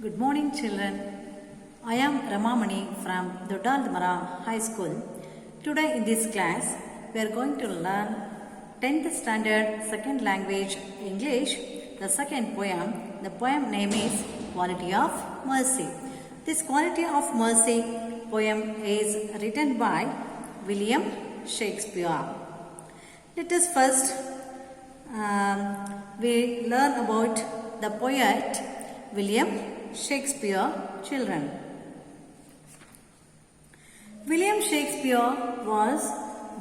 Good morning, children. I am Ramamani from Dodaldamara High School. Today in this class, we are going to learn 10th standard second language English, the second poem. The poem name is Quality of Mercy. This Quality of Mercy poem is written by William Shakespeare. Let us first we learn about the poet William Shakespeare, children. William Shakespeare was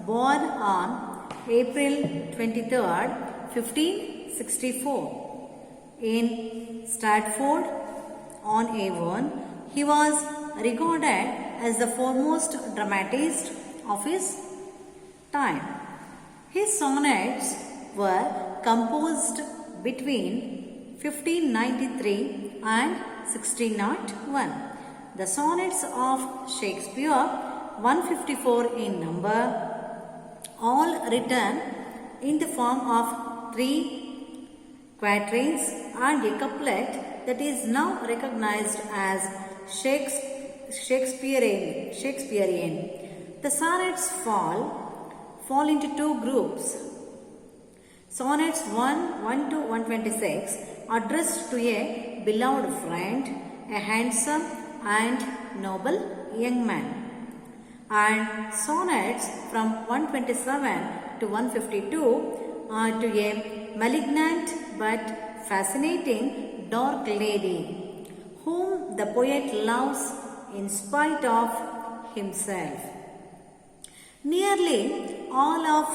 born on April 23rd, 1564 in Stratford on Avon. He was regarded as the foremost dramatist of his time. His sonnets were composed between 1593 and 1601. The sonnets of Shakespeare, 154 in number, all written in the form of 3 quatrains and a couplet that is now recognized as Shakespearean. The sonnets fall into 2 groups. Sonnets 1 to 126 addressed to a beloved friend, a handsome and noble young man, and sonnets from 127 to 152 to a malignant but fascinating dark lady whom the poet loves in spite of himself. Nearly all of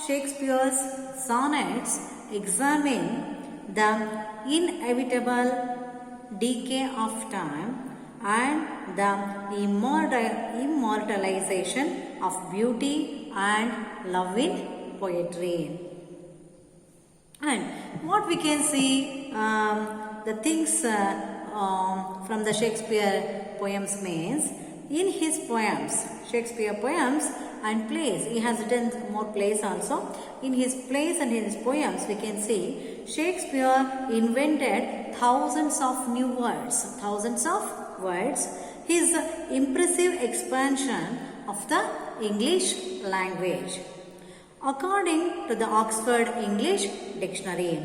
Shakespeare's sonnets examine the inevitable decay of time and the immortalization of beauty and love in poetry. And what we can see, the things from the Shakespeare poems means, in his poems, Shakespeare poems and plays, he has written more plays also. In his plays and in his poems, we can see Shakespeare invented thousands of new words, his impressive expansion of the English language, according to the Oxford English Dictionary,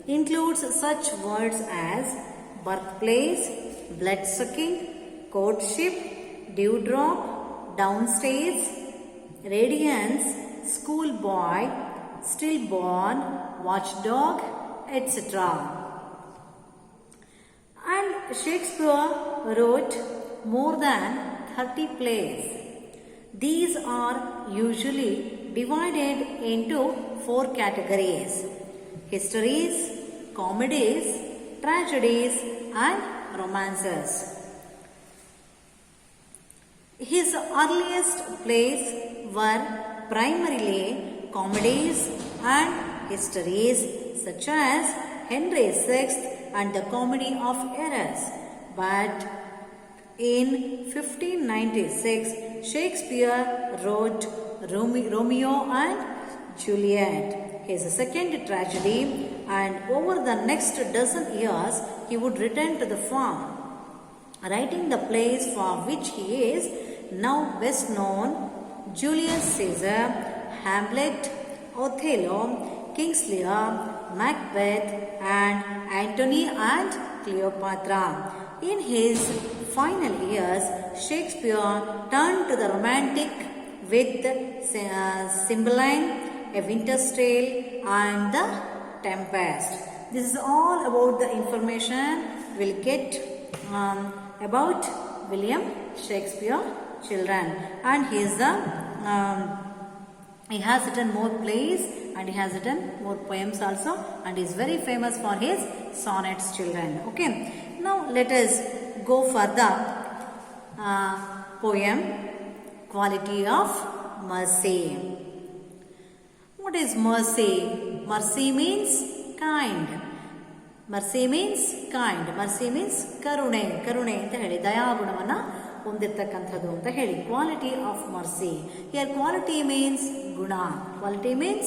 includes such words as birthplace, bloodsucking, courtship, dewdrop, downstairs, radiance, schoolboy, stillborn, watchdog, etc. And Shakespeare wrote more than 30 plays. These are usually divided into 4 categories: histories, comedies, tragedies, and romances. His earliest plays were primarily comedies and histories, such as Henry VI and the Comedy of Errors. But in 1596, Shakespeare wrote Romeo and Juliet, his second tragedy, and over the next dozen years, he would return to the form, writing the plays for which he is now best known: Julius Caesar, Hamlet, Othello, King's Lear, Macbeth, and Antony and Cleopatra. In his final years, Shakespeare turned to the romantic with Cymbeline, A Winter's Tale, and The Tempest. This is all about the information we'll get about William Shakespeare, children. And he has written more plays and he has written more poems also, and is very famous for his sonnets, children. Okay, now let us go for the poem Quality of Mercy. What is mercy? Mercy means kind. Mercy means kind. Mercy means karune anta heli, dayagunavana ಹೊಂದಿರತಕ್ಕಂಥದ್ದು ಅಂತ ಹೇಳಿ. Quality of mercy. Here quality means guna. Quality means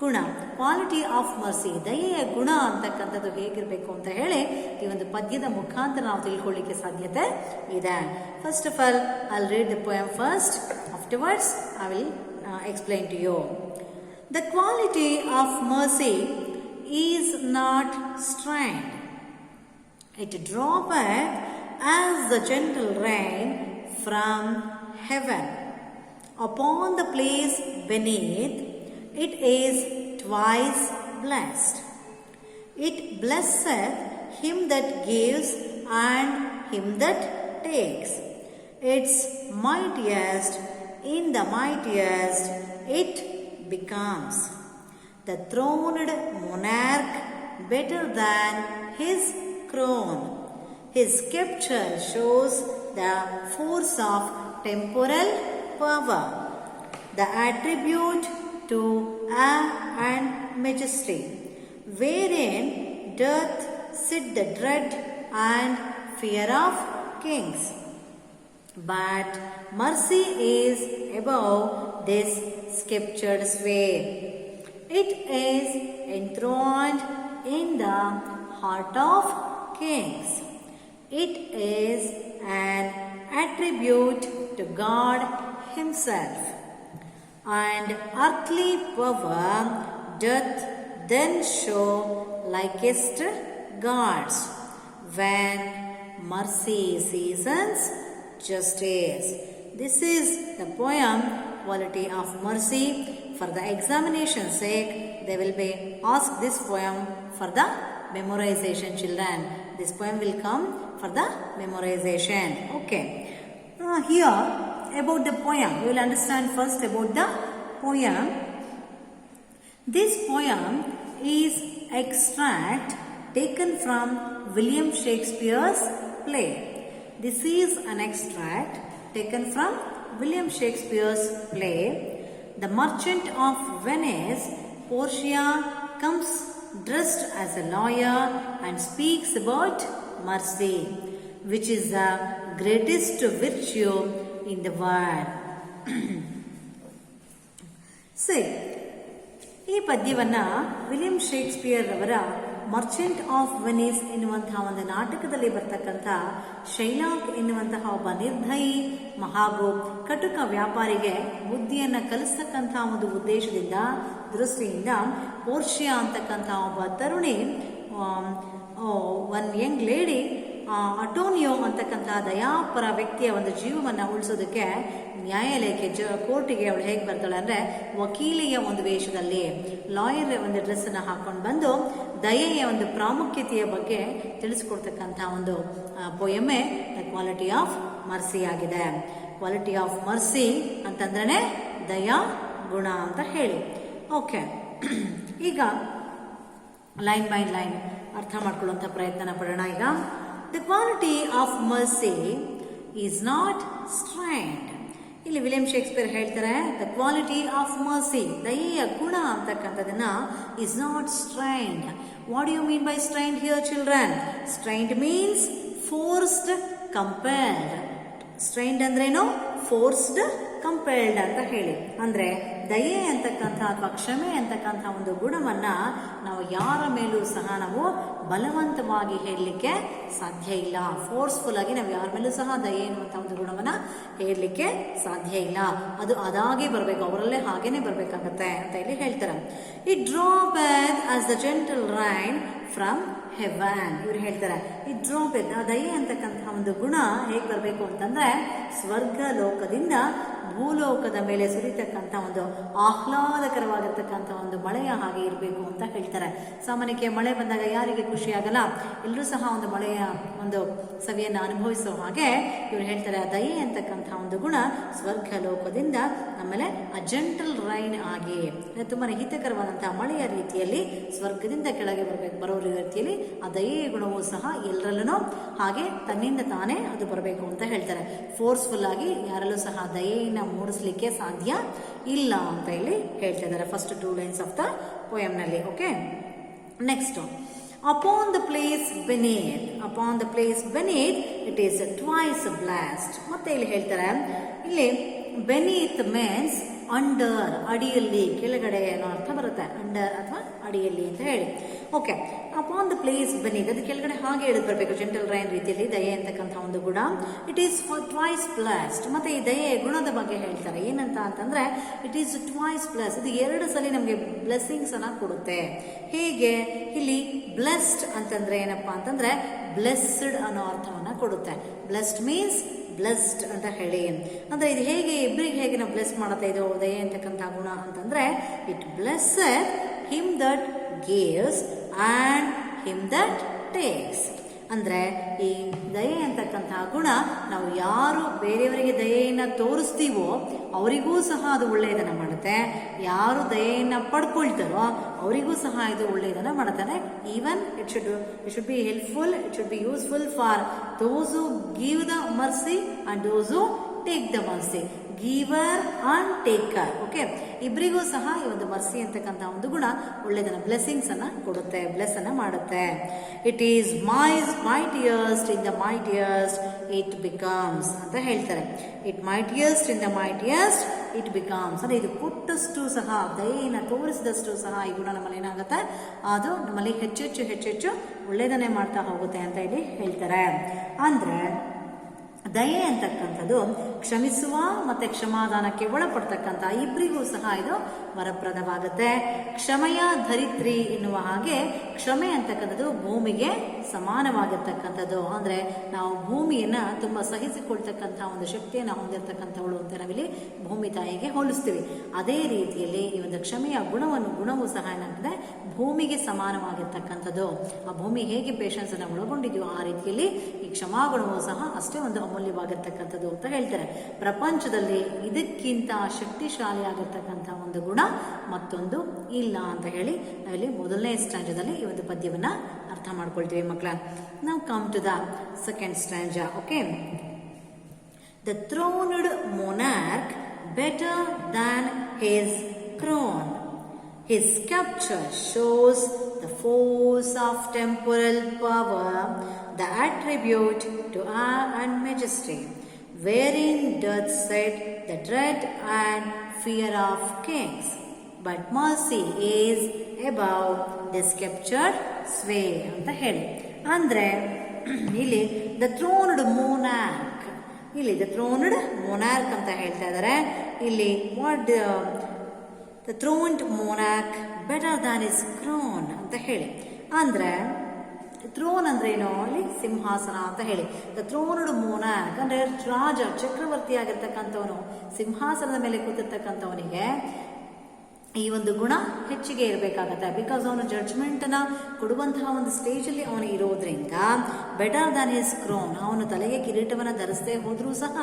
ಗುಣ. Quality of mercy, ದಯೆಯ ಗುಣ ಅಂತಕ್ಕಂಥದ್ದು ಹೇಗಿರಬೇಕು ಅಂತ ಹೇಳಿ ಈ ಒಂದು ಪದ್ಯದ ಮುಖಾಂತರ ನಾವು ತಿಳ್ಕೊಳ್ಳಿಕ್ಕೆ ಸಾಧ್ಯತೆ ಇದೆ. First of all I will read the poem first, afterwards I will explain to you. The quality of mercy is not strained. It droppeth as the gentle rain from heaven upon the place beneath. It is twice blessed. It blesseth him that gives and him that takes. Its mightiest in the mightiest it becomes. The throned monarch better than his crown. His sceptre shows the force of temporal power, the attribute to awe and majesty, wherein doth sit the dread and fear of kings. But mercy is above this sceptred sphere. It is enthroned in the heart of kings. It is an attribute to God Himself, and earthly power doth then show likest gods when mercy seasons justice. This is the poem Quality of Mercy. For the examination sake, they will be asked this poem for the memorization, children. This poem will come for the memorization. Okay. Here about the poem, we will understand first about the poem. This poem is extract taken from William Shakespeare's play. This is an extract taken from William Shakespeare's play. The Merchant of Venice. Portia comes dressed as a lawyer and speaks about mercy, which is the greatest virtue in the world. See, ಈ ಪದ್ಯವನ್ನು William Shakespeare ಅವರ Merchant of Venice ಎನ್ನುವಂತಹ ಒಂದು ನಾಟಕದಲ್ಲಿ ಬರ್ತಕ್ಕಂಥ ಶೈಲಾಕ್ ಎನ್ನುವಂತಹ ಒಬ್ಬ ನಿರ್ದಯಿ ಹಾಗೂ ಕಟುಕ ವ್ಯಾಪಾರಿಗೆ ಬುದ್ಧಿಯನ್ನು ಕಲಿಸ್ತಕ್ಕಂಥ ಒಂದು ಉದ್ದೇಶದಿಂದ ದೃಷ್ಟಿಯಿಂದ ಪೋರ್ಷಿಯಾ ಅಂತಕ್ಕಂಥ ಒಬ್ಬ ತರುಣಿ, ಒನ್ ಯಂಗ್ ಲೇಡಿ ಅಟೋನಿಯೋ ಅಂತಕ್ಕಂಥ ದಯಾಪರ ವ್ಯಕ್ತಿಯ ಒಂದು ಜೀವವನ್ನು ಉಳಿಸೋದಕ್ಕೆ ನ್ಯಾಯಾಲಯಕ್ಕೆ ಕೋರ್ಟಿಗೆ ಅವಳು ಹೇಗೆ ಬರ್ತಾಳೆ ಅಂದರೆ ವಕೀಲೆಯ ಒಂದು ವೇಷದಲ್ಲಿ ಲಾಯರ್ ಒಂದು ಡ್ರೆಸ್ಸನ್ನು ಹಾಕೊಂಡು ಬಂದು ದಯೆಯ ಒಂದು ಪ್ರಾಮುಖ್ಯತೆಯ ಬಗ್ಗೆ ತಿಳಿಸ್ಕೊಡ್ತಕ್ಕಂಥ ಒಂದು ಪೊಯಮೆ ದ ಕ್ವಾಲಿಟಿ ಆಫ್ ಮರ್ಸಿ ಆಗಿದೆ. ಕ್ವಾಲಿಟಿ ಆಫ್ ಮರ್ಸಿ ಅಂತಂದ್ರೆ ದಯಾ ಗುಣ ಅಂತ ಹೇಳಿ. ಓಕೆ, ಈಗ ಲೈನ್ ಬೈ ಲೈನ್ ಅರ್ಥ ಮಾಡ್ಕೊಳ್ಳುವಂಥ ಪ್ರಯತ್ನ ಪಡೋಣ. ಈಗ the quality of mercy is not strained. ಇಲ್ಲಿ ವಿಲಿಯಂ ಶೇಕ್ಸ್ಪಿಯರ್ ಹೇಳ್ತಾರೆ ದ ಕ್ವಾಲಿಟಿ ಆಫ್ ಮರ್ಸಿ, ದಯೆಯ ಗುಣ ಅಂತಕ್ಕಂಥದನ್ನ is not strained. What you mean by strained here children? Strained means forced, compelled. Strained ಅಂದ್ರೇನು? ಫೋರ್ಸ್ಡ್, ಕಂಪೆಲ್ಡ್ ಅಂತ ಹೇಳಿ. ಅಂದ್ರೆ ದಯೆ ಅಂತಕ್ಕಂಥ ಅಥವಾ ಕ್ಷಮೆ ಅಂತಕ್ಕಂಥ ಒಂದು ಗುಣವನ್ನ ನಾವು ಯಾರ ಮೇಲೂ ಸಹ ನಾವು ಬಲವಂತವಾಗಿ ಹೇಳಲಿಕ್ಕೆ ಸಾಧ್ಯ ಇಲ್ಲ. ಫೋರ್ಸ್ಫುಲ್ ಆಗಿ ನಾವು ಯಾರ ಮೇಲೂ ಸಹ ದಯೆ ಎನ್ನುವಂಥ ಒಂದು ಗುಣವನ್ನ ಹೇಳಲಿಕ್ಕೆ ಸಾಧ್ಯ ಇಲ್ಲ. ಅದು ಅದಾಗೆ ಬರಬೇಕು, ಅವರಲ್ಲೇ ಹಾಗೇನೆ ಬರಬೇಕಾಗತ್ತೆ ಅಂತ ಇಲ್ಲಿ ಹೇಳ್ತಾರೆ. It droppeth as the gentle rain from heaven. ಇವ್ರು ಹೇಳ್ತಾರೆ ಇಟ್ ಡ್ರಾಪೆತ್, ಆ ದಯೆ ಅಂತಕ್ಕಂಥ ಒಂದು ಗುಣ ಹೇಗೆ ಬರಬೇಕು ಅಂತಂದ್ರೆ ಸ್ವರ್ಗ ಲೋಕದಿಂದ ಭೂಲೋಕದ ಮೇಲೆ ಸುರಿತಕ್ಕಂಥ ಒಂದು ಆಹ್ಲಾದಕರವಾಗಿರ್ತಕ್ಕಂಥ ಒಂದು ಮಳೆಯ ಹಾಗೆ ಇರಬೇಕು ಅಂತ ಹೇಳ್ತಾರೆ. ಸಾಮಾನ್ಯಕ್ಕೆ ಮಳೆ ಬಂದಾಗ ಯಾರಿಗೆ ಖುಷಿ ಆಗಲ್ಲ? ಎಲ್ಲರೂ ಸಹ ಒಂದು ಮಳೆಯ ಒಂದು ಸವಿಯನ್ನು ಅನುಭವಿಸೋ ಹಾಗೆ ಇವ್ರು ಹೇಳ್ತಾರೆ ಆ ದಯೆ ಅಂತಕ್ಕಂಥ ಒಂದು ಗುಣ ಸ್ವರ್ಗ ಲೋಕದಿಂದ ಆಮೇಲೆ ಆ ಜೆಂಟಲ್ ರೈನ್ ಆಗಿ ತುಂಬಾ ಹಿತಕರವಾದಂತಹ ಮಳೆಯ ರೀತಿಯಲ್ಲಿ ಸ್ವರ್ಗದಿಂದ ಕೆಳಗೆ ಬರೋ ರೀತಿಯಲ್ಲಿ ಆ ದಯೆಯ ಗುಣವೂ ಸಹ ಎಲ್ಲರಲ್ಲೂ ಹಾಗೆ ತನ್ನಿಂದ ತಾನೇ ಅದು ಬರಬೇಕು ಅಂತ ಹೇಳ್ತಾರೆ. ಫೋರ್ಸ್ಫುಲ್ ಆಗಿ ಯಾರಲ್ಲೂ ಸಹ ದಯೆಯನ್ನು ಮೂಡಿಸ್ಲಿಕ್ಕೆ ಸಾಧ್ಯ ಇಲ್ಲ ಅಂತ ಇಲ್ಲಿ ಹೇಳ್ತಾ ಇದ್ದಾರೆ first 2 lines of the poem ನಲ್ಲಿ. Okay, next upon the place beneath. Upon the place beneath it is twice blest. ಮತ್ತೆ ಇಲ್ಲಿ ಹೇಳ್ತಾರೆ ಇಲ್ಲಿ ಬೆನೀತ್ ಮೀನ್ಸ್ ಅಂಡರ್, ಅಡಿಯಲ್ಲಿ, ಕೆಳಗಡೆ ಅನ್ನೋ ಅರ್ಥ ಬರುತ್ತೆ. ಅಂಡರ್ ಅಥವಾ ಅಡಿಯಲ್ಲಿ ಅಂತ ಹೇಳಿ. ಓಕೆ, ಅಪಾನ್ ದ ಪ್ಲೇಸ್ ಬೆನೀತ್, ಅದು ಕೆಳಗಡೆ ಹಾಗೆ ಹೇಳಿದ್ ಬರಬೇಕು ಜೆಂಟಲ್ ರೈನ್ ರೀತಿಯಲ್ಲಿ. ದಯೆ ಅಂತಕ್ಕಂಥ ಒಂದು ಗುಣ. It is twice blessed. ಮತ್ತೆ ಈ ದಯೆ ಗುಣದ ಬಗ್ಗೆ ಹೇಳ್ತಾರೆ ಏನಂತ ಅಂತಂದ್ರೆ ಇಟ್ ಈಸ್ ಟ್ವೈಸ್ ಬ್ಲೆಸ್ಡ್, ಇದು 2 ಸಲ ನಮಗೆ ಬ್ಲೆಸ್ಸಿಂಗ್ಸ್ ಅನ್ನ ಕೊಡುತ್ತೆ. ಹೇಗೆ? ಇಲ್ಲಿ ಬ್ಲೆಸ್ಡ್ ಅಂತಂದ್ರೆ ಏನಪ್ಪಾ ಅಂತಂದ್ರೆ ಬ್ಲೆಸ್ಡ್ ಅನ್ನೋ ಅರ್ಥವನ್ನ ಕೊಡುತ್ತೆ. ಬ್ಲೆಸ್ಡ್ ಮೀನ್ಸ್ ಬ್ಲೆಸ್ಡ್ ಅಂತ ಹೇಳಿ. ಅಂದ್ರೆ ಇದು ಹೇಗೆ ಇಬ್ಬರಿಗೆ ಹೇಗೆ ನಾವು ಬ್ಲೆಸ್ ಮಾಡುತ್ತೆ ಇದು ದಯೆ ಅಂತಕ್ಕಂಥ ಗುಣ ಅಂತಂದ್ರೆ it blessed him that gives and him that takes. ಅಂದ್ರೆ ಈ ದಯೆ ಅಂತಕ್ಕಂತಹ ಗುಣ ನಾವು ಯಾರು ಬೇರೆಯವರಿಗೆ ದಯೆಯನ್ನ ತೋರಿಸ್ತೀವೋ ಅವರಿಗೂ ಸಹ ಅದು ಒಳ್ಳೆಯದನ್ನ ಮಾಡುತ್ತೆ. ಯಾರು ದಯೆಯನ್ನ ಪಡ್ಕೊಳ್ತಾರೋ ಅವರಿಗೂ ಸಹ ಇದು ಒಳ್ಳೆಯದನ್ನ ಮಾಡುತ್ತೆ. Even it should be helpful, it should be useful for those who give the mercy and those who take the mercy. Giver and taker. Okay, ಇಬ್ಬರಿಗೂ ಸಹ ಈ ಒಂದು ಮರ್ಸಿ ಅಂತಕ್ಕಂಥ ಒಂದು ಗುಣ ಒಳ್ಳೆದನ್ನ ಬ್ಲೆಸ್ಸಿಂಗ್ಸ್ ಅನ್ನ ಕೊಡುತ್ತೆ, ಬ್ಲೆಸ್ ಅನ್ನ ಮಾಡುತ್ತೆ. It is mightiest in the mightiest it becomes ಅಂತ ಹೇಳ್ತಾರೆ. It mightiest in the mightiest it becomes ಅಂದ್ರೆ ಇದು ಕೊಟ್ಟಷ್ಟು ಸಹ, ದಯೆಯನ್ನು ತೋರಿಸಿದಷ್ಟು ಸಹ ಈ ಗುಣ ನಮ್ಮಲ್ಲಿ ಏನಾಗುತ್ತೆ, ಅದು ನಮ್ಮಲ್ಲಿ ಹೆಚ್ಚೆಚ್ಚು ಒಳ್ಳೆಯದನ್ನೇ ಮಾಡ್ತಾ ಹೋಗುತ್ತೆ ಅಂತ ಇಲ್ಲಿ ಹೇಳ್ತಾರೆ. ಅಂದ್ರೆ ದಯೆ ಅಂತಕ್ಕಂಥದ್ದು ಕ್ಷಮಿಸುವ ಮತ್ತೆ ಕ್ಷಮಾದಾನಕ್ಕೆ ಒಳಪಡ್ತಕ್ಕಂಥ ಇಬ್ಬರಿಗೂ ಸಹ ಇದು ವರಪ್ರದವಾಗುತ್ತೆ. ಕ್ಷಮೆಯ ಧರಿತ್ರಿ ಎನ್ನುವ ಹಾಗೆ ಕ್ಷಮೆ ಅಂತಕ್ಕಂಥದ್ದು ಭೂಮಿಗೆ ಸಮಾನವಾಗಿರ್ತಕ್ಕಂಥದ್ದು. ಅಂದ್ರೆ ನಾವು ಭೂಮಿಯನ್ನ ತುಂಬಾ ಸಹಿಸಿಕೊಳ್ತಕ್ಕಂಥ ಒಂದು ಶಕ್ತಿಯನ್ನು ಹೊಂದಿರತಕ್ಕಂಥವಳು ಅಂತ ನಾವಿಲ್ಲಿ ಭೂಮಿ ತಾಯಿಗೆ ಹೋಲಿಸ್ತೀವಿ. ಅದೇ ರೀತಿಯಲ್ಲಿ ಈ ಒಂದು ಕ್ಷಮೆಯ ಗುಣವೂ ಸಹ ಏನಾಗ್ತದೆ, ಭೂಮಿಗೆ ಸಮಾನವಾಗಿರ್ತಕ್ಕಂಥದ್ದು. ಆ ಭೂಮಿ ಹೇಗೆ ಪೇಷನ್ಸ್ ಅನ್ನು ಒಳಗೊಂಡಿದೆಯೋ ಆ ರೀತಿಯಲ್ಲಿ ಈ ಕ್ಷಮಾಗುಣವೂ ಸಹ ಅಷ್ಟೇ ಒಂದು ಅಮೂಲ್ಯವಾಗಿರ್ತಕ್ಕಂಥದ್ದು ಅಂತ ಹೇಳ್ತಾರೆ. ಪ್ರಪಂಚದಲ್ಲಿ ಇದಕ್ಕಿಂತ ಶಕ್ತಿಶಾಲಿಯಾಗಿರ್ತಕ್ಕಂಥ ಒಂದು ಗುಣ ಮತ್ತೊಂದು ಇಲ್ಲ ಅಂತ ಹೇಳಿ ನಾವಿಲ್ಲಿ ಮೊದಲನೇ ಸ್ಟ್ಯಾಂಜದಲ್ಲಿ ಈ ಒಂದು ಪದ್ಯವನ್ನ ಅರ್ಥ ಮಾಡ್ಕೊಳ್ತೀವಿ ಮಕ್ಕಳ. ನಾವು come to the second stanza. Okay, the throned monarch better than his crown. His sculpture shows the force of temporal power, the attribute to awe and majesty, wherein doth set the dread and fear of kings. But mercy is above the sculptured sway ಅಂತ ಹೇಳಿ. ಅಂದ್ರೆ ಇಲ್ಲಿ the throned monarch, ಇಲ್ಲಿ the throned monarch ಅಂತ ಹೇಳ್ತಾ ಇದ್ದಾರೆ. ಇಲ್ಲಿ what the throned monarch better than is crown ಅಂತ ಹೇಳಿ. ಅಂದ್ರೆ ಥ್ರೋನ್ ಅಂದ್ರೆ ಏನೋ ಅಲ್ಲಿ ಸಿಂಹಾಸನ ಅಂತ ಹೇಳಿ. ದ ಥ್ರೋನ್ಡ್ ಮೊನಾರ್ಕ್ ಅಂದ್ರೆ ರಾಜ, ಚಕ್ರವರ್ತಿ ಆಗಿರ್ತಕ್ಕಂಥವನು, ಸಿಂಹಾಸನದ ಮೇಲೆ ಕೂತಿರ್ತಕ್ಕಂಥವನಿಗೆ ಈ ಒಂದು ಗುಣ ಹೆಚ್ಚಿಗೆ ಇರಬೇಕಾಗತ್ತೆ. ಬಿಕಾಸ್ ಅವನು ಜಡ್ಜ್ಮೆಂಟ್ ಅನ್ನ ಕೊಡುವಂತಹ ಒಂದು ಸ್ಟೇಜ್ ಅಲ್ಲಿ ಅವನು ಇರೋದ್ರಿಂದ ಬೆಟರ್ ದ್ಯಾನ್ ಹಿಸ್ ಕ್ರೋನ್, ಅವನು ತಲೆಗೆ ಕಿರೀಟವನ್ನ ಧರಿಸದೆ ಹೋದ್ರೂ ಸಹ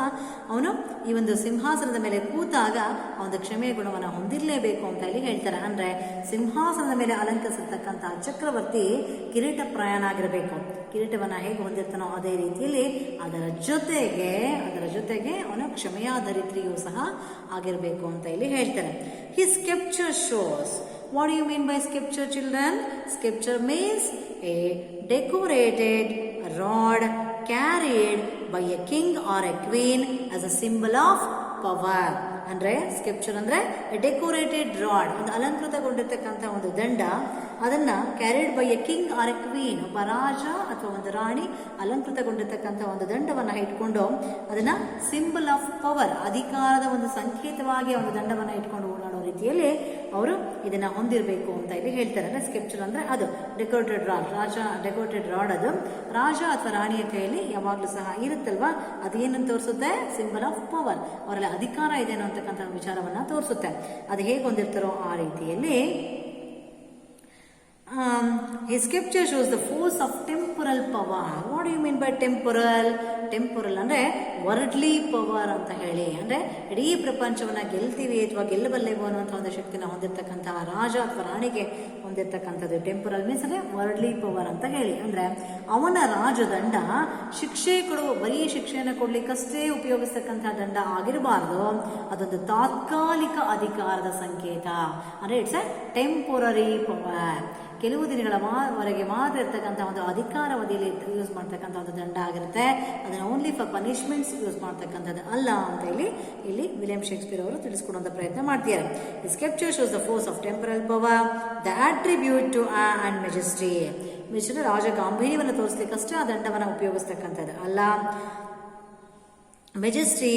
ಅವನು ಈ ಒಂದು ಸಿಂಹಾಸನದ ಮೇಲೆ ಕೂತಾಗ ಅವನ ಕ್ಷಮೆಯ ಗುಣವನ್ನ ಹೊಂದಿರಲೇಬೇಕು ಅಂತ ಇಲ್ಲಿ ಹೇಳ್ತಾರೆ. ಅಂದ್ರೆ ಸಿಂಹಾಸನದ ಮೇಲೆ ಅಲಂಕರಿಸಿರ್ತಕ್ಕಂತಹ ಚಕ್ರವರ್ತಿ ಕಿರೀಟ ಪ್ರಯಾಣ ಆಗಿರಬೇಕು. ಕಿರೀಟವನ್ನ ಹೇಗೆ ಹೊಂದಿರ್ತಾನೋ ಅದೇ ರೀತಿಯಲ್ಲಿ ಅದರ ಜೊತೆಗೆ ಅವನು ಕ್ಷಮೆಯ ಧರಿತ್ರಿಯೂ ಸಹ ಆಗಿರಬೇಕು ಅಂತ ಇಲ್ಲಿ ಹೇಳ್ತಾರೆ. His sculpture shows. What do you mean by sculpture, children? Sculpture means a decorated rod carried by a king or a queen as a symbol of power. ಅಂದ್ರೆ ಸ್ಕಲ್ಪ್ಚರ್ ಅಂದ್ರೆ ಡೆಕೋರೇಟೆಡ್ ರಾಡ್, ಒಂದು ಅಲಂಕೃತಗೊಂಡಿರ್ತಕ್ಕಂಥ ಒಂದು ದಂಡ, ಅದನ್ನ carried by a king or a queen, ಒಬ್ಬ ರಾಜ ಅಥವಾ ಒಂದು ರಾಣಿ ಅಲಂಕೃತಗೊಂಡಿರ್ತಕ್ಕಂಥ ಒಂದು ದಂಡವನ್ನ ಇಟ್ಕೊಂಡು ಅದನ್ನ ಸಿಂಬಲ್ ಆಫ್ ಪವರ್, ಅಧಿಕಾರದ ಒಂದು ಸಂಕೇತವಾಗಿ ಒಂದು ದಂಡವನ್ನ ಇಟ್ಕೊಂಡು ಓಡಾಡೋ ರೀತಿಯಲ್ಲಿ ಅವರು ಇದನ್ನ ಹೊಂದಿರಬೇಕು ಅಂತ ಇಲ್ಲಿ ಹೇಳ್ತಾರೆ. ಅಂದ್ರೆ ಸ್ಕಲ್ಪ್ಚರ್ ಅಂದ್ರೆ ಅದು ಡೆಕೋರೇಟೆಡ್ ರಾಡ್, ಡೆಕೋರೇಟೆಡ್ ರಾಡ್ ಅದು ರಾಜ ಅಥವಾ ರಾಣಿಯ ಕೈಯಲ್ಲಿ ಯಾವಾಗ್ಲೂ ಸಹ ಇರುತ್ತಲ್ವಾ, ಅದೇನಂತ ತೋರಿಸುತ್ತೆ, ಸಿಂಬಲ್ ಆಫ್ ಪವರ್, ಅವರಲ್ಲಿ ಅಧಿಕಾರ ಇದೆ ಅಂತಕ್ಕಂಥ ವಿಚಾರವನ್ನ ತೋರಿಸುತ್ತೆ. ಅದು ಹೇಗೆ ಹೊಂದಿರ್ತಾರೋ ಆ ರೀತಿಯಲ್ಲಿ his sculpture shows the force of temporal power. What do you mean by temporal? Temporal ಅಂದ್ರೆ ವರ್ಡ್ಲಿ ಪವರ್ ಅಂತ ಹೇಳಿ. ಅಂದ್ರೆ ಇಡೀ ಪ್ರಪಂಚವನ್ನ ಗೆಲ್ತೀವಿ ಅಥವಾ ಗೆಲ್ಲಬಲ್ಲೆವು ಅನ್ನುವಂಥ ಒಂದು ಶಕ್ತಿನ ಹೊಂದಿರತಕ್ಕಂತಹ ರಾಜ ಅಥವಾ ರಾಣಿಗೆ ಹೊಂದಿರತಕ್ಕಂಥದ್ದು ಟೆಂಪರಲ್ ಮೀನ್ಸ್ ಅಂದ್ರೆ ವರ್ಡ್ಲಿ ಪವರ್ ಅಂತ ಹೇಳಿ. ಅಂದ್ರೆ ಅವನ ರಾಜದಂಡ ಶಿಕ್ಷೆ ಕೊಡುವ, ಬರೀ ಶಿಕ್ಷೆಯನ್ನು ಕೊಡ್ಲಿಕ್ಕಷ್ಟೇ ಉಪಯೋಗಿಸ್ತಕ್ಕಂಥ ದಂಡ ಆಗಿರಬಾರ್ದು, ಅದೊಂದು ತಾತ್ಕಾಲಿಕ ಅಧಿಕಾರದ ಸಂಕೇತ. ಅಂದ್ರೆ ಇಟ್ಸ್ ಎ ಟೆಂಪೊರರಿ ಪವರ್. ಕೆಲವು ದಿನಗಳ ವರೆಗೆ ಮಾತ್ರ ಇರ್ತಕ್ಕಂಥ ಒಂದು ಅಧಿಕಾರಾವಧಿಯಲ್ಲಿ ಯೂಸ್ ಮಾಡ್ತಕ್ಕಂಥ ಒಂದು ದಂಡ ಆಗಿರುತ್ತೆ. ಅದನ್ನು ಓನ್ಲಿ ಫಾರ್ ಪನಿಷ್ಮೆಂಟ್ಸ್ ಯೂಸ್ ಮಾಡ್ತಕ್ಕಂಥದ್ದು ಅಲ್ಲ ಅಂತ ಇಲ್ಲಿ ವಿಲಿಯಂ ಶೇಕ್ಸ್ಪಿಯರ್ ಅವರು ತಿಳಿಸ್ಕೊಡುವಂಥ ಪ್ರಯತ್ನ ಮಾಡ್ತಿದ್ದಾರೆ. The scripture shows the force of temporal power, the attribute to and majesty. ರಾಜ ಗಾಂಭೀರ್ಯವನ್ನು ತೋರಿಸ್ಲಿಕ್ಕಷ್ಟೇ ಆ ದಂಡವನ್ನು ಉಪಯೋಗಿಸ್ತಕ್ಕಂಥದ್ದು ಅಲ್ಲ. ಮೆಜೆಸ್ಟಿ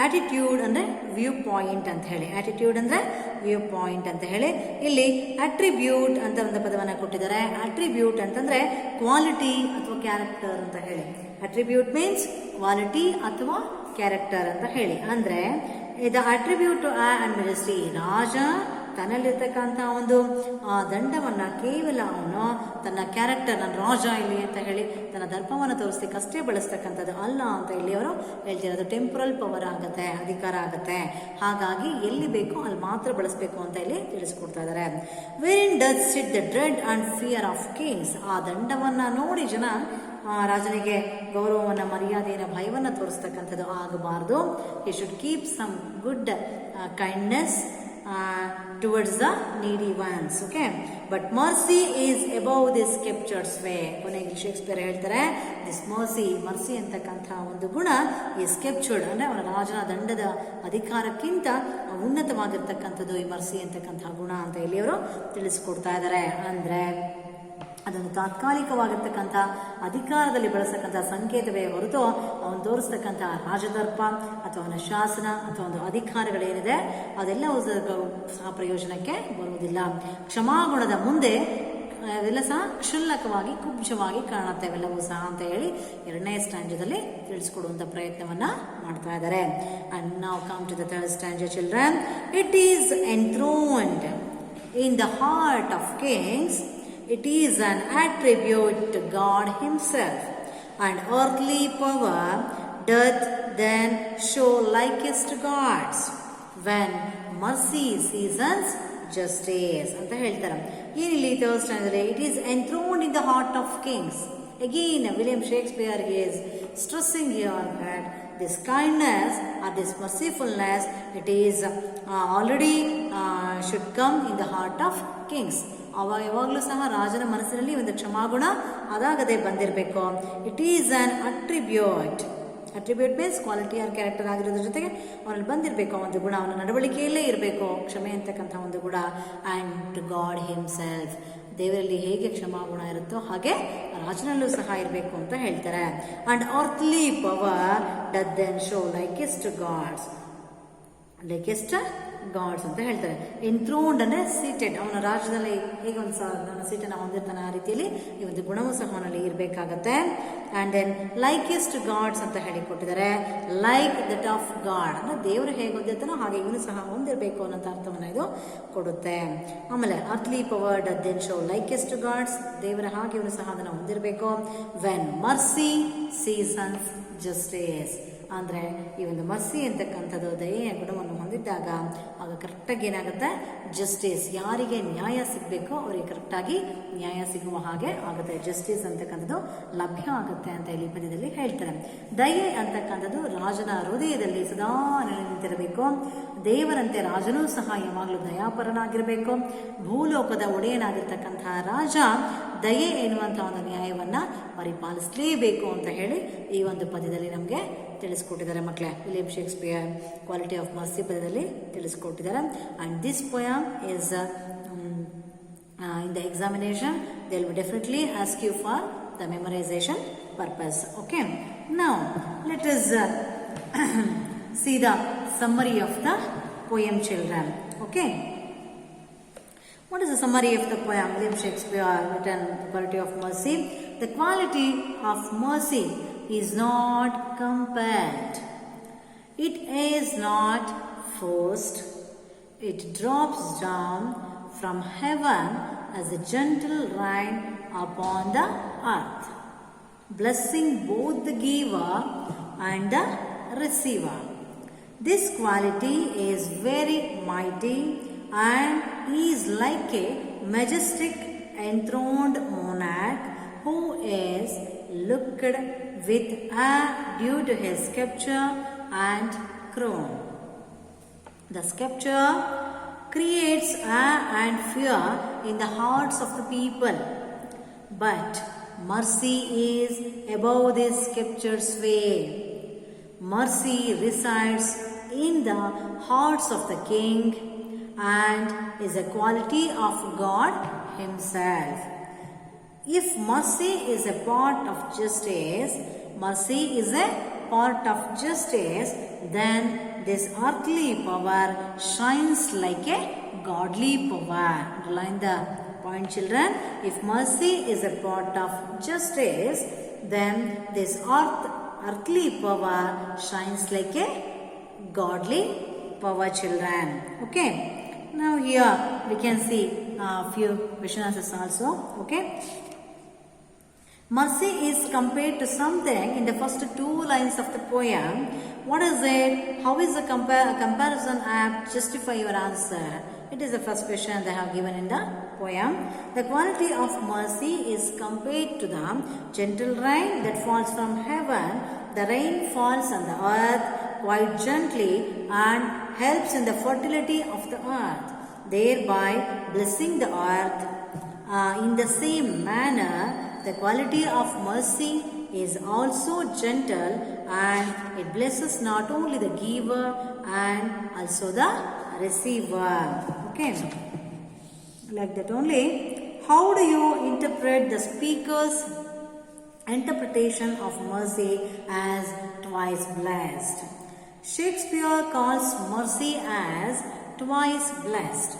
ಆಟಿಟ್ಯೂಡ್ ಅಂದರೆ ವ್ಯೂ ಪಾಯಿಂಟ್ ಅಂತ ಹೇಳಿ, ಆಟಿಟ್ಯೂಡ್ ಅಂದರೆ ವ್ಯೂ ಪಾಯಿಂಟ್ ಅಂತ ಹೇಳಿ ಇಲ್ಲಿ ಅಟ್ರಿಬ್ಯೂಟ್ ಅಂತ ಒಂದು ಪದವನ್ನು ಕೊಟ್ಟಿದ್ದಾರೆ. ಅಟ್ರಿಬ್ಯೂಟ್ ಅಂತಂದ್ರೆ ಕ್ವಾಲಿಟಿ ಅಥವಾ ಕ್ಯಾರೆಕ್ಟರ್ ಅಂತ ಹೇಳಿ. ಅಟ್ರಿಬ್ಯೂಟ್ ಮೀನ್ಸ್ ಕ್ವಾಲಿಟಿ ಅಥವಾ ಕ್ಯಾರೆಕ್ಟರ್ ಅಂತ ಹೇಳಿ. ಅಂದ್ರೆ ಇದು ಅಟ್ರಿಬ್ಯೂಟ್ ಟು ಅಂಡ್ ಮೆಜೆಸ್ಟಿ, ರಾಜ ತನ್ನಲ್ಲಿರ್ತಕ್ಕಂಥ ಒಂದು ದಂಡವನ್ನ ಕೇವಲ ಅವನು ತನ್ನ ಕ್ಯಾರೆಕ್ಟರ್, ನನ್ನ ರಾಜ ಇಲ್ಲಿ ಅಂತ ಹೇಳಿ ತನ್ನ ದರ್ಪವನ್ನು ತೋರಿಸ್ಲಿಕ್ಕೆ ಅಷ್ಟೇ ಬಳಸ್ತಕ್ಕಂಥದ್ದು ಅಲ್ಲ ಅಂತ ಇಲ್ಲಿ ಅವರು ಹೇಳ್ತಿರೋದು. ಟೆಂಪರಲ್ ಪವರ್ ಆಗುತ್ತೆ, ಅಧಿಕಾರ ಆಗುತ್ತೆ. ಹಾಗಾಗಿ ಎಲ್ಲಿ ಬೇಕೋ ಅಲ್ಲಿ ಮಾತ್ರ ಬಳಸಬೇಕು ಅಂತ ಇಲ್ಲಿ ತಿಳಿಸ್ಕೊಡ್ತಾ ಇದ್ದಾರೆ. Where does sit the Dred and fear of Kings. ಆ ದಂಡವನ್ನ ನೋಡಿ ಜನ ರಾಜನಿಗೆ ಗೌರವವನ್ನು, ಮರ್ಯಾದೆಯನ್ನು, ಭಯವನ್ನು ತೋರಿಸ್ತಕ್ಕಂಥದ್ದು ಆಗಬಾರ್ದು. He should keep some good kindness towards the needy ones. Okay, but mercy is above this scripture's way. ಕೊನೆಗೆ ಶೇಕ್ಸ್ಪಿಯರ್ ಹೇಳ್ತಾರೆ, ದಿಸ್ ಮರ್ಸಿ ಅಂತಕ್ಕಂಥ ಒಂದು ಗುಣ ಈ ಸ್ಕ್ರಿಪ್ಚರ್ಡ್ ಅಂದ್ರೆ ಅವನ ರಾಜನ ದಂಡದ ಅಧಿಕಾರಕ್ಕಿಂತ ಉನ್ನತವಾಗಿರ್ತಕ್ಕಂಥದ್ದು ಈ ಮರ್ಸಿ ಅಂತಕ್ಕಂಥ ಗುಣ ಅಂತ ಇಲ್ಲಿ ಅವರು ತಿಳಿಸ್ಕೊಡ್ತಾ ಇದ್ದಾರೆ. ಅಂದ್ರೆ ಅದನ್ನು ತಾತ್ಕಾಲಿಕವಾಗಿರ್ತಕ್ಕಂಥ ಅಧಿಕಾರದಲ್ಲಿ ಬಳಸ್ತಕ್ಕಂಥ ಸಂಕೇತವೇ ಹೊರತು ಅವನು ತೋರಿಸ್ತಕ್ಕಂಥ ರಾಜದರ್ಪ ಅಥವಾ ಅವನ ಶಾಸನ ಅಥವಾ ಒಂದು ಅಧಿಕಾರಗಳೇನಿದೆ ಅದೆಲ್ಲವೂ ಸಹ ಪ್ರಯೋಜನಕ್ಕೆ ಬರುವುದಿಲ್ಲ. ಕ್ಷಮಾಗುಣದ ಮುಂದೆ ಅವೆಲ್ಲ ಸಹ ಕ್ಷುಲ್ಲಕವಾಗಿ, ಕುಬ್ಜವಾಗಿ ಕಾಣುತ್ತೆ ಅವೆಲ್ಲವೂ ಸಹ ಅಂತ ಹೇಳಿ 2ನೇ ಸ್ಟ್ಯಾಂಜದಲ್ಲಿ ತಿಳಿಸ್ಕೊಡುವಂಥ ಪ್ರಯತ್ನವನ್ನ ಮಾಡ್ತಾ ಇದ್ದಾರೆ. And now come to the 3rd stanza children. It is enthroned in the heart of kings. It is an attribute to God himself, and earthly power doth then show likest to gods when mercy seasons justice ಅಂತ ಹೇಳ್ತಾರೆ. ಏನಿಲ್ಲಿ third standard, it is enthroned in the heart of kings. Again, William Shakespeare is stressing here that this kindness or this mercifulness, it is already should come in the heart of kings. ಅವಾಗ ಯಾವಾಗಲೂ ಸಹ ರಾಜನ ಮನಸ್ಸಿನಲ್ಲಿ ಒಂದು ಕ್ಷಮಾಗುಣ ಅದಾಗದೆ ಬಂದಿರಬೇಕು. It is an attribute. Attribute means quality or character ಆಗಿರೋದ್ರ ಜೊತೆಗೆ ಅವನಲ್ಲಿ ಬಂದಿರಬೇಕು ಒಂದು ಗುಣ, ಅವನ ನಡವಳಿಕೆಯಲ್ಲೇ ಇರಬೇಕು ಕ್ಷಮೆ ಅಂತಕ್ಕಂಥ ಒಂದು ಗುಣ. ಆ್ಯಂಡ್ ಟು ಗಾಡ್ ಹಿಮ್ಸೆಲ್ಫ್, ದೇವರಲ್ಲಿ ಹೇಗೆ ಕ್ಷಮಾಗುಣ ಇರುತ್ತೋ ಹಾಗೆ ರಾಜನಲ್ಲೂ ಸಹ ಇರಬೇಕು ಅಂತ ಹೇಳ್ತಾರೆ. And earthly power doth then show likest gods, likest gods ಅಂತ ಹೇಳ್ತಾರೆ. ಎಂಥ್ರೋನ್ಡ್ ಅಂದ್ರೆ ಸೀಟೆಡ್, ಅವನ ರಾಜ್ಯದಲ್ಲಿ ಹೇಗೆ ಒಂದು ಸೀಟನ್ನು ಹೊಂದಿರ್ತಾನೆ ಆ ರೀತಿಯಲ್ಲಿ ಈ ಒಂದು ಗುಣವೂ ಸಹ ಅವನಲ್ಲಿ ಇರಬೇಕಾಗತ್ತೆ. ಅಂಡ್ ದೆನ್ ಲೈಕೆಸ್ಟ್ ಗಾಡ್ಸ್ ಅಂತ ಹೇಳಿ ಕೊಟ್ಟಿದ್ದಾರೆ. ಲೈಕ್ ದಟ್ ಆಫ್ ಗಾಡ್ ಅಂದ್ರೆ ದೇವರು ಹೇಗೆ ಹೊಂದಿರ್ತಾನೋ ಹಾಗೆ ಇವನು ಸಹ ಹೊಂದಿರಬೇಕು ಅನ್ನೋ ಅರ್ಥವನ್ನ ಇದು ಕೊಡುತ್ತೆ. ಆಮೇಲೆ earthly power doth then show likest God's, ದೇವರ ಹಾಗೆ ಇವನು ಸಹ ಅದನ್ನು ಹೊಂದಿರಬೇಕು. ವೆನ್ ಮರ್ಸಿ ಸೀಸನ್ಸ್ ಜಸ್ಟಿಸ್ ಅಂದ್ರೆ ಈ ಒಂದು ಮರ್ಸಿ ಅಂತಕ್ಕಂಥದ್ದು ದಯೆಯ ಗುಣವನ್ನು ಹೊಂದಿದ್ದಾಗ ಆಗ ಕರೆಕ್ಟಾಗಿ ಏನಾಗುತ್ತೆ, ಜಸ್ಟಿಸ್, ಯಾರಿಗೆ ನ್ಯಾಯ ಸಿಗಬೇಕೋ ಅವರಿಗೆ ಕರೆಕ್ಟಾಗಿ ನ್ಯಾಯ ಸಿಗುವ ಹಾಗೆ ಆಗುತ್ತೆ. ಜಸ್ಟಿಸ್ ಅಂತಕ್ಕಂಥದ್ದು ಲಭ್ಯ ಆಗುತ್ತೆ ಅಂತ ಇಲ್ಲಿ ಪದ್ಯದಲ್ಲಿ ಹೇಳ್ತಾರೆ. ದಯೆ ಅಂತಕ್ಕಂಥದ್ದು ರಾಜನ ಹೃದಯದಲ್ಲಿ ಸದಾ ನಿಂತಿರಬೇಕು. ದೇವರಂತೆ ರಾಜನೂ ಸಹ ಯಾವಾಗಲೂ ದಯಾಪರನಾಗಿರಬೇಕು. ಭೂಲೋಕದ ಒಡೆಯನಾಗಿರ್ತಕ್ಕಂತಹ ರಾಜ ದಯೆ ಎನ್ನುವಂತಹ ಒಂದು ನ್ಯಾಯವನ್ನ ಪರಿಪಾಲಿಸಲೇಬೇಕು ಅಂತ ಹೇಳಿ ಈ ಒಂದು ಪದ್ಯದಲ್ಲಿ ನಮಗೆ ತಿಳಿಸ್ಕೊಟ್ಟಿದ್ದಾರೆ ಮಕ್ಕಳೇ. William Shakespeare quality of mercy ಪದ್ಯದಲ್ಲಿ ತಿಳಿಸ್ಕೊಟ್ಟಿದ್ದಾರೆ. And this poem is in the examination they will definitely ask you for the memorization purpose. Okay, now let us see the summary of the poem, children. Okay, what is the summary of the poem? William Shakespeare written The Quality of Mercy. The quality of mercy is not compelled, it is not forced, it drops down from heaven as a gentle rain upon the earth, blessing both the giver and the receiver. This quality is very mighty and is like a majestic enthroned monarch who is looked with awe due to his sceptre and crown. The sceptre creates awe and fear in the hearts of the people. But mercy is above this scripture's way. Mercy resides in the hearts of the king and is a quality of God himself. If mercy is a part of justice, then this earthly power shines like a godly power. Underline the point, children. If mercy is a part of justice, then this earthly power shines like a godly power, children. Okay. Now here we can see a few question answers also. Okay. Mercy is compared to something in the first two lines of the poem. What is it? How is the comparison apt? Justify your answer. It is the first question they have given in the poem. The quality of mercy is compared to the gentle rain that falls from heaven. The rain falls on the earth quite gently and helps in the fertility of the earth, thereby blessing the earth. In the same manner, the quality of mercy is also gentle and it blesses not only the giver and also the receiver. Okay, like that only. How do you interpret the speaker's interpretation of mercy as twice blessed? Shakespeare calls mercy as twice blessed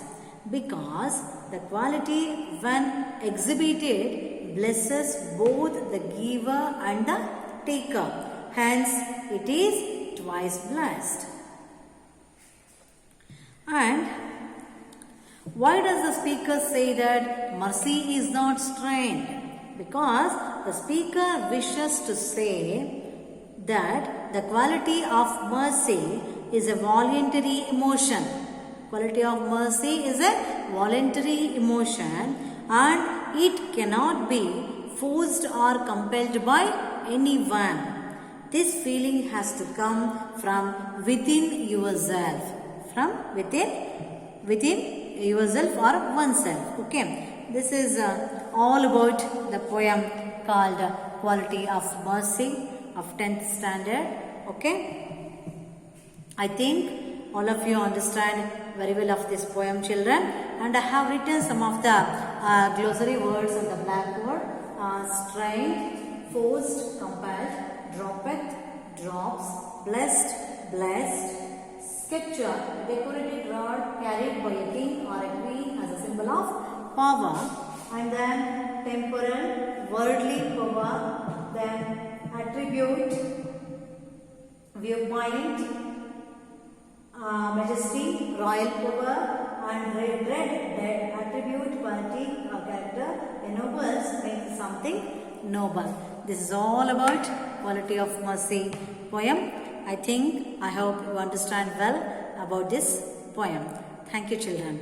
because the quality when exhibited blesses both the giver and the taker. Hence, it is twice blessed. And why does the speaker say that mercy is not strained? Because the speaker wishes to say that the quality of mercy is a voluntary emotion. Quality of mercy is a voluntary emotion and it cannot be forced or compelled by anyone. This feeling has to come from within yourself. From within yourself or oneself. Okay. This is all about the poem called Quality of Mercy of 10th standard. Okay. I think all of you understand very well of this poem, children, and I have written some of the glossary words on the blackboard. Strained, forced, compelled, droppeth, drops, blessed, blessed, sceptre, decorated rod carried by a king or a queen as a symbol of power, and then temporal, worldly power, then attribute, viewpoint, majesty, royal power, and dread, dead, attribute, quality or character, ennobles, makes something noble. This is all about Quality of Mercy poem. I hope you understand well about this poem. Thank you, children.